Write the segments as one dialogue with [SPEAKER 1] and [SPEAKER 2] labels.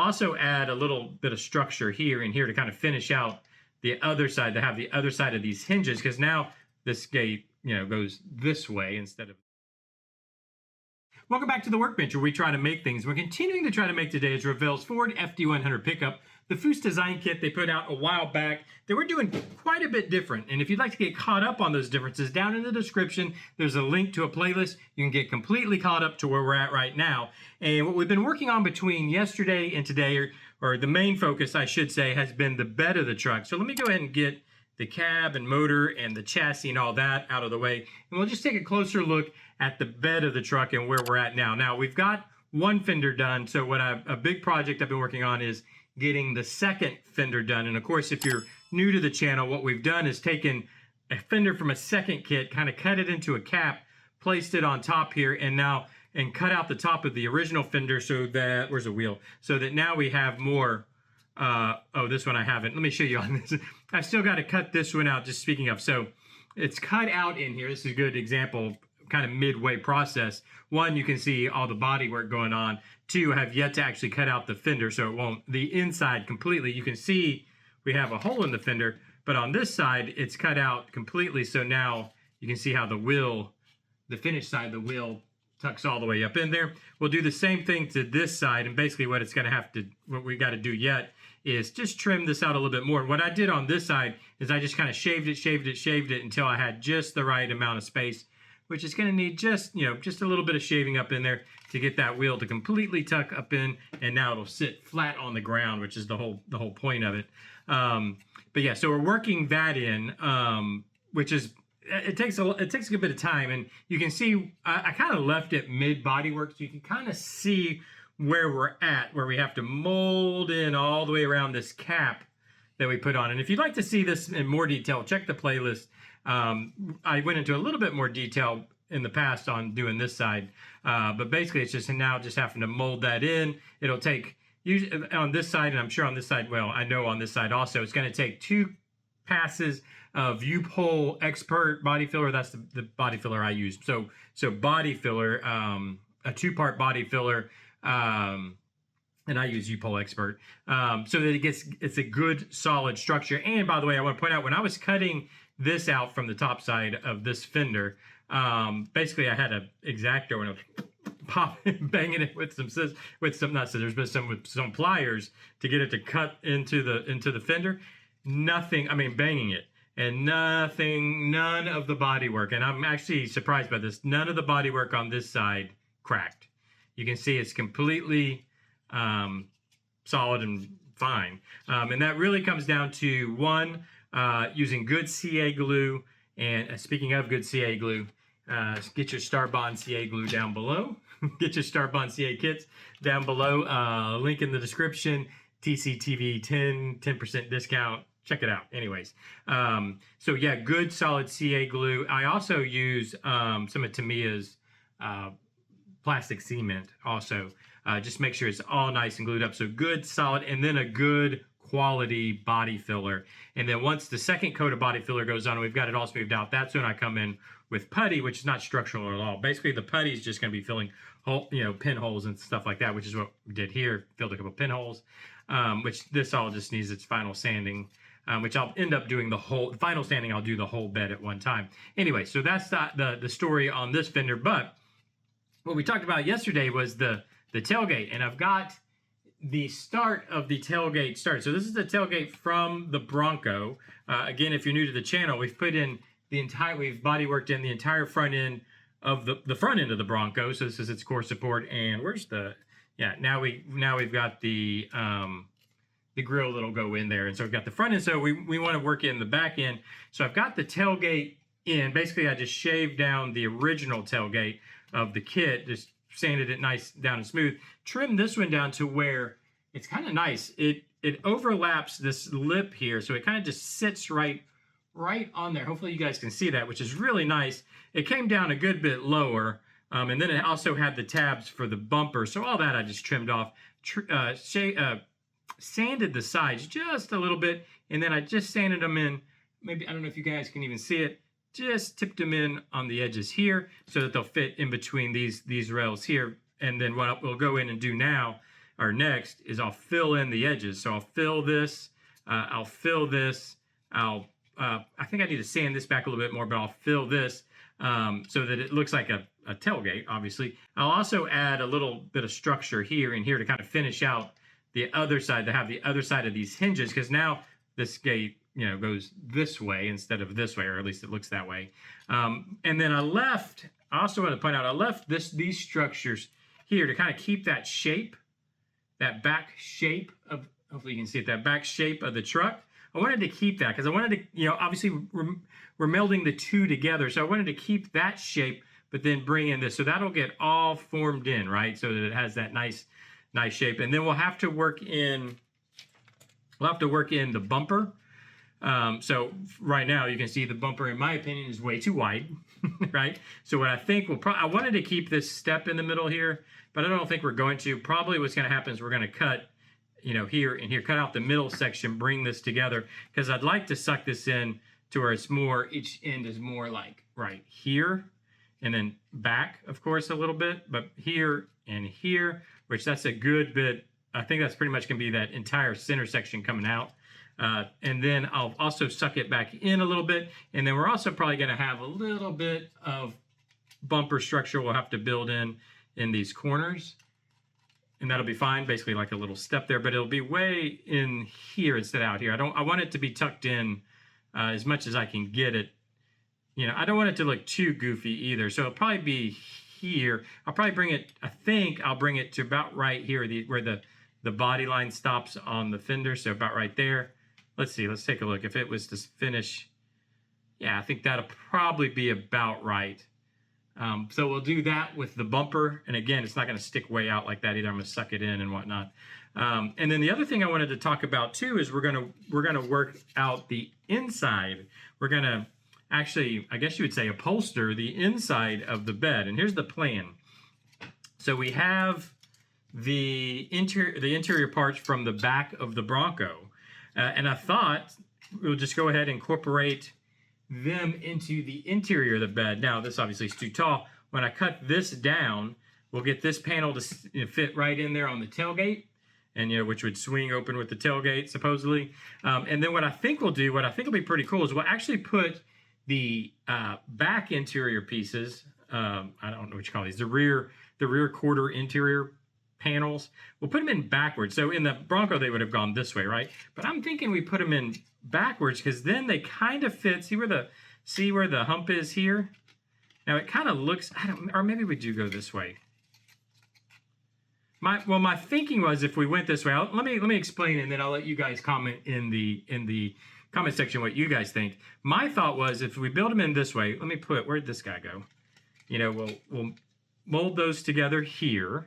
[SPEAKER 1] also add a little bit of structure here and here to kind of finish out the other side, to have the other side of these hinges, because now this gate, you know, goes this way instead of. Welcome back to the workbench, where we try to make things. We're continuing to try to make today is Revell's Ford FD-100 pickup, the Foose design kit they put out a while back that we're doing quite a bit different. And if you'd like to get caught up on those differences, down in the description, there's a link to a playlist. You can get completely caught up to where we're at right now. And what we've been working on between yesterday and today, or the main focus, I should say, has been the bed of the truck. So let me go ahead and get the cab and motor and the chassis and all that out of the way. And we'll just take a closer look at the bed of the truck and where we're at now. Now, we've got one fender done. So a big project I've been working on is getting the second fender done. And of course, if you're new to the channel, what we've done is taken a fender from a second kit, kind of cut it into a cap, placed it on top here, and cut out the top of the original fender so that, where's the wheel? So that now we have more. Oh, this one I haven't. Let me show you on this. I've still got to cut this one out, just speaking of. So it's cut out in here. This is a good example, kind of midway process. One, you can see all the body work going on. Two, I have yet to actually cut out the fender, so it won't, the inside completely. You can see we have a hole in the fender, but on this side, it's cut out completely. So now you can see how the wheel, the finished side, the wheel tucks all the way up in there. We'll do the same thing to this side, and basically what we got to do yet is just trim this out a little bit more. What I did on this side is I just kind of shaved it until I had just the right amount of space, which is going to need just a little bit of shaving up in there to get that wheel to completely tuck up in, and now it'll sit flat on the ground, which is the whole point of it. But yeah, so we're working that in, which is, it takes a good bit of time, and you can see I kind of left it mid bodywork, so you can kind of see where we're at, where we have to mold in all the way around this cap that we put on. And if you'd like to see this in more detail, check the playlist. I went into a little bit more detail in the past on doing this side, but basically it's just now just having to mold that in. It'll take, usually on this side, and I'm sure on this side, well, I know on this side also, it's going to take 2 passes of U-Pole Expert body filler. That's the body filler I use. So body filler, a 2-part body filler, and I use U-Pole Expert, so that it's a good solid structure. And by the way, I want to point out, when I was cutting this out from the top side of this fender, basically I had an X-Acto and banging it with some pliers to get it to cut into the fender. Nothing, I mean, banging it, and none of the body work, and I'm actually surprised by this, none of the body work on this side cracked. You can see it's completely solid and fine. And that really comes down to, one, using good CA glue. And speaking of good CA glue, get your Starbond CA glue down below. Get your Starbond CA kits down below. Link in the description. TCTV 10% discount. Check it out. Anyways, so yeah, good solid CA glue. I also use some of Tamiya's plastic cement also. Just make sure it's all nice and glued up. So good, solid, and then a good quality body filler. And then once the second coat of body filler goes on and we've got it all smoothed out, that's when I come in with putty, which is not structural at all. Basically, the putty is just going to be filling pinholes and stuff like that, which is what we did here. Filled a couple pinholes, which this all just needs its final sanding, which I'll end up doing the final sanding. I'll do the whole bed at one time. Anyway, so that's the story on this fender. But what we talked about yesterday was the tailgate, and I've got the start of the tailgate started. So this is the tailgate from the Bronco. Again, if you're new to the channel, we've body worked in the entire front end of the front end of the Bronco. So this is its core support, and now we've got the grill that'll go in there, and so we've got the front end. So we want to work in the back end. So I've got the tailgate in. Basically, I just shaved down the original tailgate of the kit, just sanded it nice down and smooth, trimmed this one down to where it's kind of nice. It overlaps this lip here, so it kind of just sits right on there. Hopefully you guys can see that, which is really nice. It came down a good bit lower, and then it also had the tabs for the bumper. So all that I just trimmed off, sanded the sides just a little bit, and then I just sanded them in. Maybe, I don't know if you guys can even see it, just tipped them in on the edges here so that they'll fit in between these rails here. And then what we'll go in and do now, or next is I'll fill in the edges. So I'll fill this, I'll fill this, I think I need to sand this back a little bit more, but I'll fill this so that it looks like a tailgate, obviously. I'll also add a little bit of structure here and here to kind of finish out the other side, to have the other side of these hinges, because now this gate, you know, goes this way instead of this way, or at least it looks that way. And then I also want to point out, I left these structures here to kind of keep that shape, that back shape of, hopefully you can see it, that back shape of the truck. I wanted to keep that because I wanted to, you know, obviously we're melding the two together. So I wanted to keep that shape, but then bring in this. So that'll get all formed in, right? So that it has that nice shape. And then we'll have to work in the bumper. So right now you can see the bumper, in my opinion, is way too wide, right? So what I think I wanted to keep this step in the middle here, but I don't think we're going to. Probably what's going to happen is we're going to cut, you know, here and here, cut out the middle section, bring this together, because I'd like to suck this in to where it's more, each end is more like right here, and then back, of course, a little bit, but here and here, which that's a good bit. I think that's pretty much going to be that entire center section coming out. And then I'll also suck it back in a little bit. And then we're also probably going to have a little bit of bumper structure we'll have to build in these corners. And that'll be fine, basically like a little step there, but it'll be way in here instead of out here. I want it to be tucked in as much as I can get it. You know, I don't want it to look too goofy either. So it'll probably be here. I'll probably bring it, I think I'll bring it to about right here, where the body line stops on the fender. So about right there. Let's see, let's take a look. If it was to finish, yeah, I think that'll probably be about right. So we'll do that with the bumper. And again, it's not going to stick way out like that either. I'm going to suck it in and whatnot. And then the other thing I wanted to talk about too is we're going to work out the inside. We're going to actually, I guess you would say, upholster the inside of the bed. And here's the plan. So we have the interior parts from the back of the Bronco. And I thought we'll just go ahead and incorporate them into the interior of the bed. Now, this obviously is too tall. When I cut this down, we'll get this panel to fit right in there on the tailgate, and which would swing open with the tailgate supposedly. And then what I think we'll do, what I think will be pretty cool, is we'll actually put the back interior pieces. I don't know what you call these. The rear quarter interior panels. We'll put them in backwards. So in the Bronco, they would have gone this way, right? But I'm thinking we put them in backwards because then they kind of fit. See where the hump is here? Now it kind of looks, or maybe we do go this way. My thinking was if we went this way, let me explain, and then I'll let you guys comment in the comment section what you guys think. My thought was if we build them in this way, let me put, where'd this guy go? We'll mold those together here.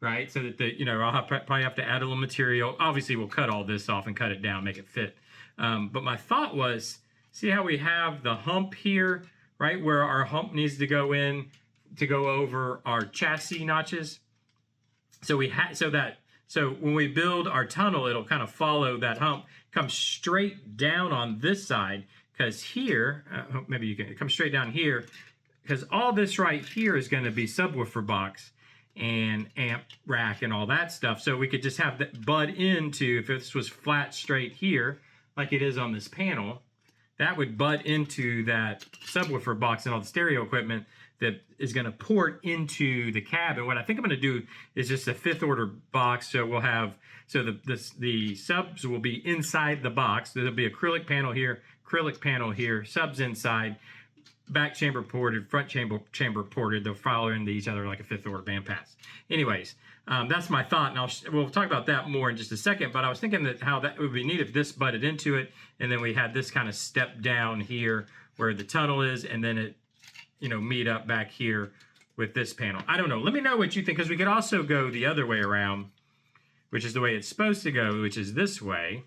[SPEAKER 1] Right, so that I'll probably have to add a little material. Obviously, we'll cut all this off and cut it down, make it fit. But my thought was, see how we have the hump here, right, where our hump needs to go in to go over our chassis notches. So when we build our tunnel, it'll kind of follow that hump, come straight down on this side, because here, maybe you can come straight down here, because all this right here is going to be subwoofer box and amp rack and all that stuff. So we could just have that bud into, if this was flat straight here, like it is on this panel, that would bud into that subwoofer box and all the stereo equipment that is going to port into the cab. And what I think I'm going to do is just a 5th order box. So we'll have, the subs will be inside the box. There'll be acrylic panel here, subs inside, back chamber ported, front chamber ported. They'll follow into each other like a 5th order bandpass. Anyways, that's my thought, and we'll talk about that more in just a second. But I was thinking that how that would be neat if this butted into it, and then we had this kind of step down here where the tunnel is, and then it, meet up back here with this panel. I don't know. Let me know what you think, because we could also go the other way around, which is the way it's supposed to go, which is this way.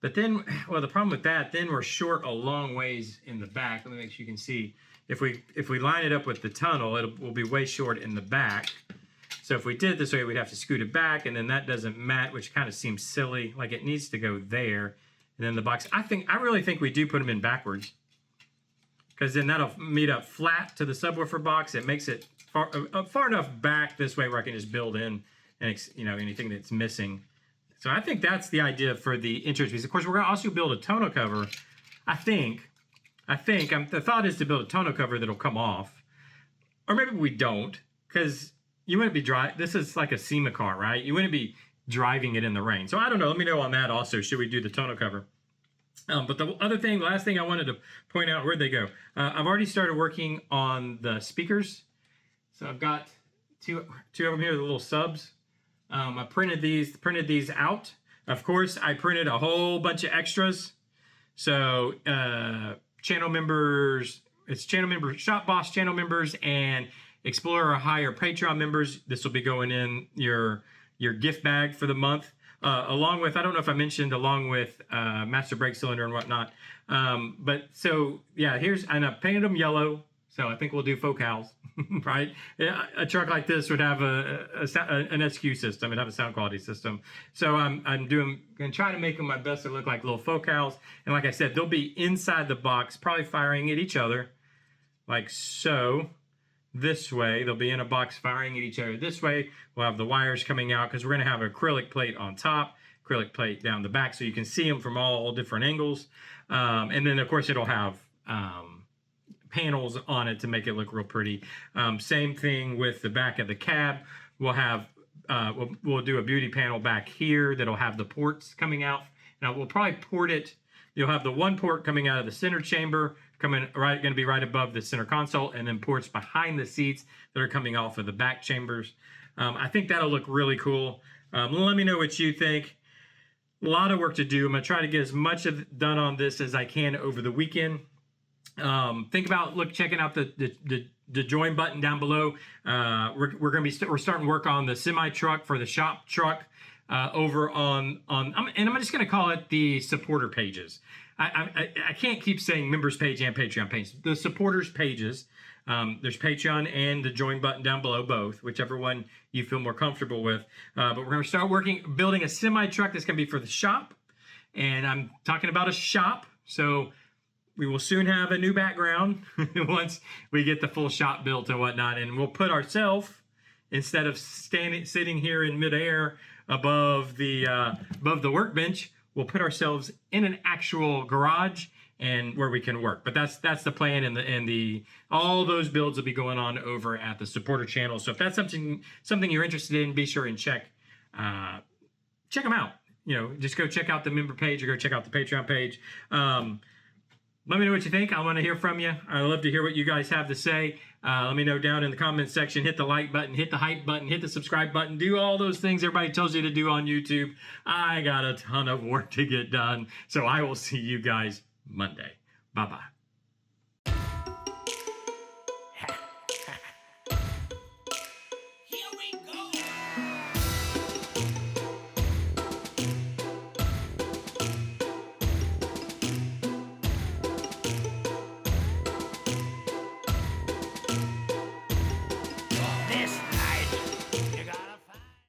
[SPEAKER 1] But then, well, the problem with that, then we're short a long ways in the back. Let me make sure you can see. If we line it up with the tunnel, we'll be way short in the back. So if we did it this way, we'd have to scoot it back, and then that doesn't match, which kind of seems silly. Like it needs to go there, and then the box. I really think we do put them in backwards, because then that'll meet up flat to the subwoofer box. It makes it far enough back this way where I can just build in and anything that's missing. So I think that's the idea for the entrance piece. Of course, we're going to also build a tonneau cover. I think the thought is to build a tonneau cover that'll come off, or maybe we don't, because you wouldn't be this is like a SEMA car, right? You wouldn't be driving it in the rain. So I don't know. Let me know on that also. Should we do the tonneau cover? But the last thing I wanted to point out, where'd they go? I've already started working on the speakers. So I've got two of them here, the little subs. I printed these out. Of course, I printed a whole bunch of extras. So channel members, Shop Boss channel members, and Explorer Hire Patreon members. This will be going in your gift bag for the month. Along with, I don't know if I mentioned, along with Master Brake Cylinder and whatnot. But so, yeah, and I painted them yellow. So I think we'll do focals, right? A truck like this would have an SQ system. It'd have a sound quality system. So I'm going to try to make them my best to look like little focals. And like I said, they'll be inside the box, probably firing at each other, like so. This way, they'll be in a box firing at each other. This way, we'll have the wires coming out because we're going to have an acrylic plate on top, acrylic plate down the back, so you can see them from all different angles. And then, of course, it'll have panels on it to make it look real pretty. Same thing with the back of the cab. We'll have we'll do a beauty panel back here that'll have the ports coming out. Now, we'll probably port it. You'll have the one port coming out of the center chamber, going to be right above the center console, and then ports behind the seats that are coming off of the back chambers. I think that'll look really cool. Let me know what you think. A lot of work to do. I'm going to try to get as much done on this as I can over the weekend. Think about checking out the join button down below. We're starting work on the semi truck for the shop truck. Over and I'm just going to call it the supporter pages. I can't keep saying members page and Patreon page. The supporters pages. There's Patreon and the join button down below, both, whichever one you feel more comfortable with. But we're going to start building a semi truck that's going to be for the shop. And I'm talking about a shop. So we will soon have a new background once we get the full shop built and whatnot. And we'll put ourselves, instead of sitting here in midair above the workbench, we'll put ourselves in an actual garage and where we can work. But that's the plan, and all those builds will be going on over at the supporter channel. So if that's something you're interested in, be sure and check them out. Just go check out the member page or go check out the Patreon page. Let me know what you think. I want to hear from you. I love to hear what you guys have to say. Let me know down in the comments section. Hit the like button, hit the hype button, hit the subscribe button. Do all those things everybody tells you to do on YouTube. I got a ton of work to get done. So I will see you guys Monday. Bye-bye.